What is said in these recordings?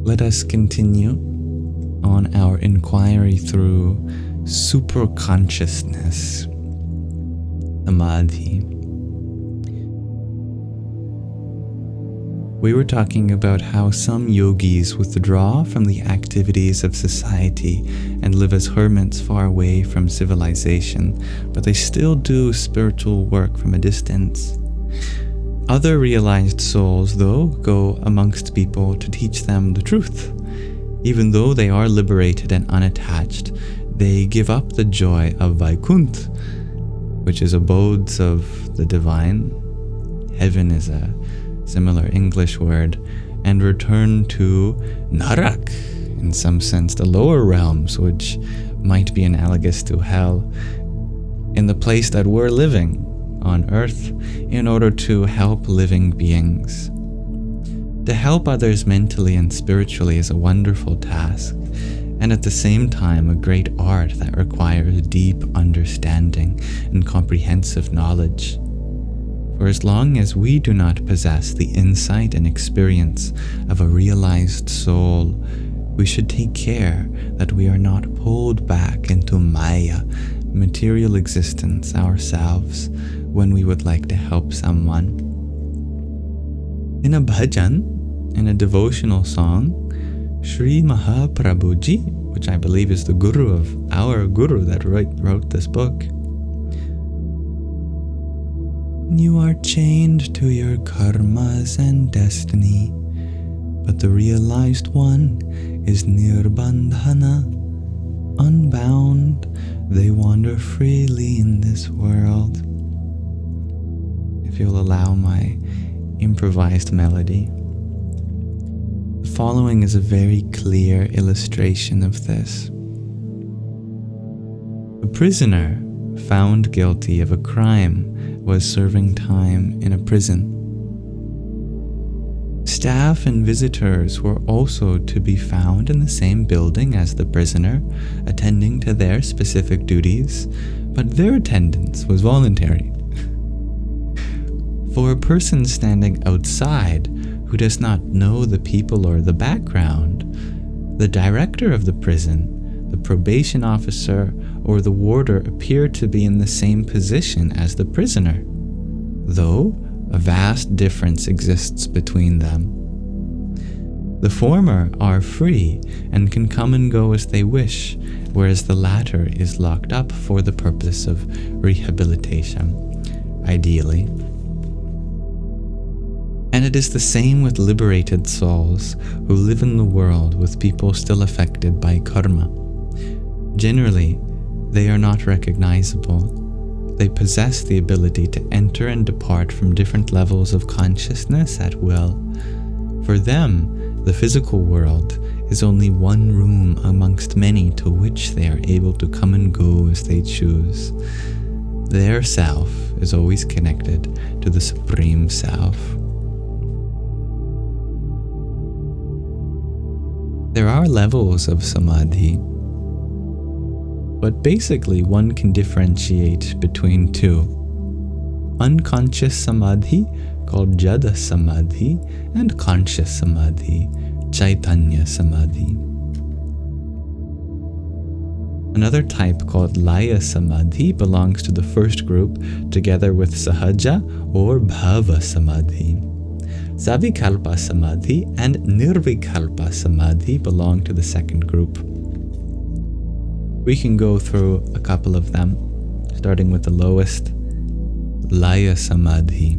let us continue on our inquiry through superconsciousness, samadhi. We were talking about how some yogis withdraw from the activities of society and live as hermits far away from civilization, but they still do spiritual work from a distance. Other realized souls, though, go amongst people to teach them the truth. Even though they are liberated and unattached, they give up the joy of Vaikuntha, which is abodes of the divine. Heaven is a similar English word, and return to Narak, in some sense the lower realms, which might be analogous to hell, in the place that we're living on earth, in order to help living beings. To help others mentally and spiritually is a wonderful task, and at the same time a great art that requires deep understanding and comprehensive knowledge. For as long as we do not possess the insight and experience of a realized soul, we should take care that we are not pulled back into Maya, material existence, ourselves, when we would like to help someone. In a bhajan, in a devotional song, Sri Mahaprabhuji, which I believe is the guru of our guru that wrote this book, "You are chained to your karmas and destiny, but the realized one is nirbandhana. Unbound, they wander freely in this world." If you'll allow my improvised melody. The following is a very clear illustration of this. A prisoner found guilty of a crime was serving time in a prison. Staff and visitors were also to be found in the same building as the prisoner, attending to their specific duties, but their attendance was voluntary. For a person standing outside who does not know the people or the background, the director of the prison, the probation officer, or the warder appear to be in the same position as the prisoner, though a vast difference exists between them. The former are free and can come and go as they wish, whereas the latter is locked up for the purpose of rehabilitation, ideally. And it is the same with liberated souls who live in the world with people still affected by karma. Generally, they are not recognizable. They possess the ability to enter and depart from different levels of consciousness at will. For them, the physical world is only one room amongst many to which they are able to come and go as they choose. Their self is always connected to the Supreme Self. There are levels of samadhi, but basically one can differentiate between two. Unconscious samadhi, called Jada Samadhi, and conscious samadhi, Chaitanya Samadhi. Another type called Laya Samadhi belongs to the first group, together with Sahaja or Bhava Samadhi. Savikalpa Samadhi and Nirvikalpa Samadhi belong to the second group. We can go through a couple of them, starting with the lowest, Laya Samadhi.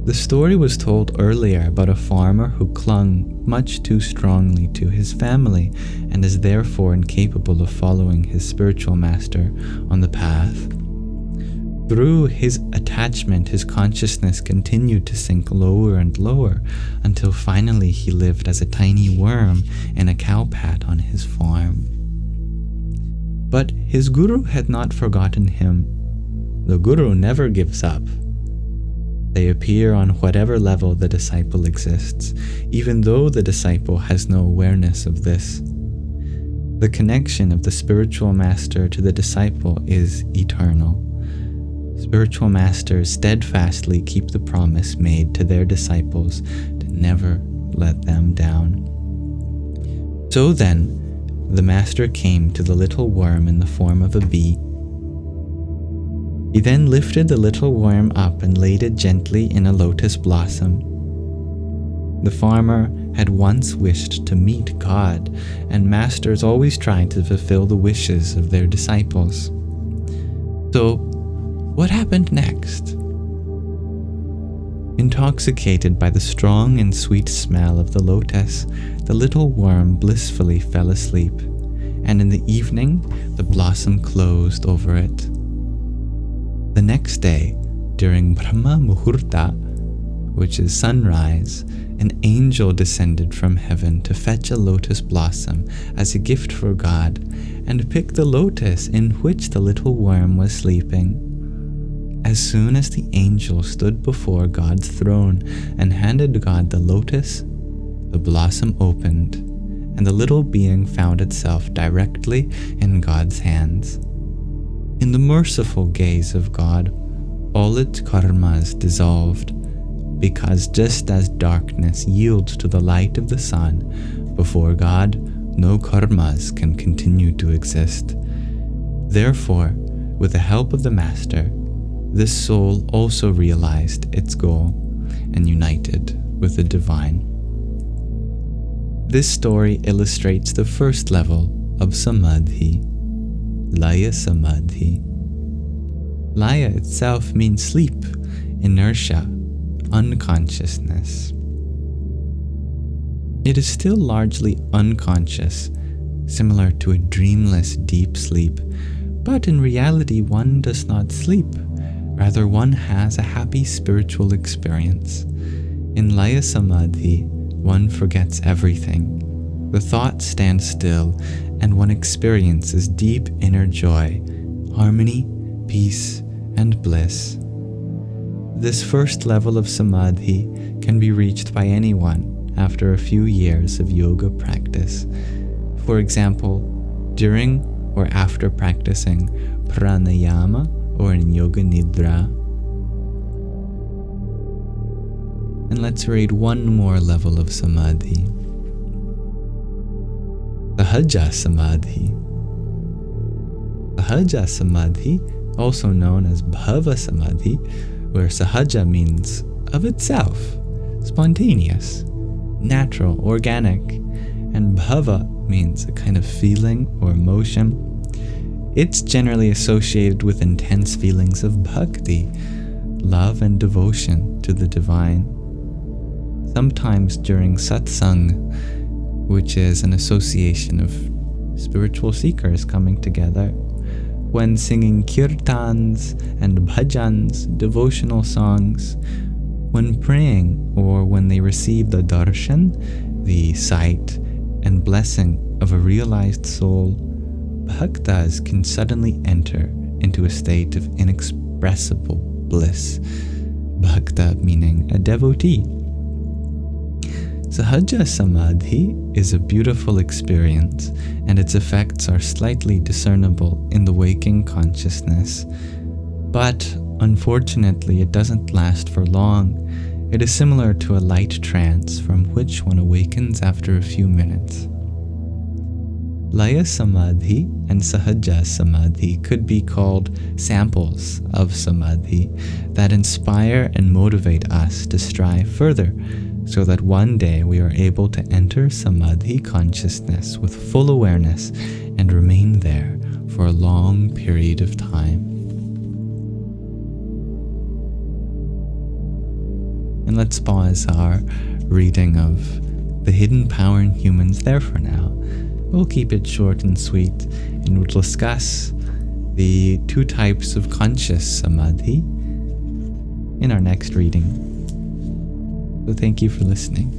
The story was told earlier about a farmer who clung much too strongly to his family and is therefore incapable of following his spiritual master on the path. Through his attachment, his consciousness continued to sink lower and lower until finally he lived as a tiny worm in a cowpat on his farm. But his guru had not forgotten him. The guru never gives up. They appear on whatever level the disciple exists, even though the disciple has no awareness of this. The connection of the spiritual master to the disciple is eternal. Spiritual masters steadfastly keep the promise made to their disciples to never So then, the master came to the little worm in the form of a bee. He then lifted the little worm up and laid it gently in a lotus blossom. The farmer had once wished to meet God, and masters always tried to fulfill the wishes of their disciples. So, what happened next? Intoxicated by the strong and sweet smell of the lotus, the little worm blissfully fell asleep, and in the evening the blossom closed over it. The next day, during Brahma Muhurta, which is sunrise, an angel descended from heaven to fetch a lotus blossom as a gift for God, and pick the lotus in which the little worm was sleeping. As soon as the angel stood before God's throne and handed God the lotus, the blossom opened, and the little being found itself directly in God's hands. In the merciful gaze of God, all its karmas dissolved, because just as darkness yields to the light of the sun, before God, no karmas can continue to exist. Therefore, with the help of the Master, this soul also realized its goal and united with the divine. This story illustrates the first level of samadhi, Laya Samadhi. Laya itself means sleep, inertia, unconsciousness. It is still largely unconscious, similar to a dreamless deep sleep, but in reality one does not sleep. Rather, one has a happy spiritual experience. In Laya Samadhi, one forgets everything. The thoughts stand still, and one experiences deep inner joy, harmony, peace, and bliss. This first level of Samadhi can be reached by anyone after a few years of yoga practice. For example, during or after practicing pranayama or in Yoga Nidra. And let's read one more level of Samadhi. Sahaja Samadhi. Sahaja Samadhi, also known as Bhava Samadhi, where Sahaja means of itself, spontaneous, natural, organic, and Bhava means a kind of feeling or emotion. It's generally associated with intense feelings of bhakti, love and devotion to the divine. Sometimes during satsang, which is an association of spiritual seekers coming together, when singing kirtans and bhajans, devotional songs, when praying, or when they receive the darshan, the sight and blessing of a realized soul, bhaktas can suddenly enter into a state of inexpressible bliss. Bhakta meaning a devotee. Sahaja Samadhi is a beautiful experience, and its effects are slightly discernible in the waking consciousness. But unfortunately, it doesn't last for long. It is similar to a light trance from which one awakens after a few minutes. Laya Samadhi and Sahaja Samadhi could be called samples of Samadhi that inspire and motivate us to strive further, so that one day we are able to enter Samadhi consciousness with full awareness and remain there for a long period of time. And let's pause our reading of The Hidden Power in Humans there for now. We'll keep it short and sweet, and we'll discuss the two types of conscious samadhi in our next reading. So thank you for listening.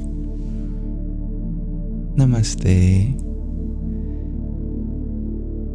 Namaste.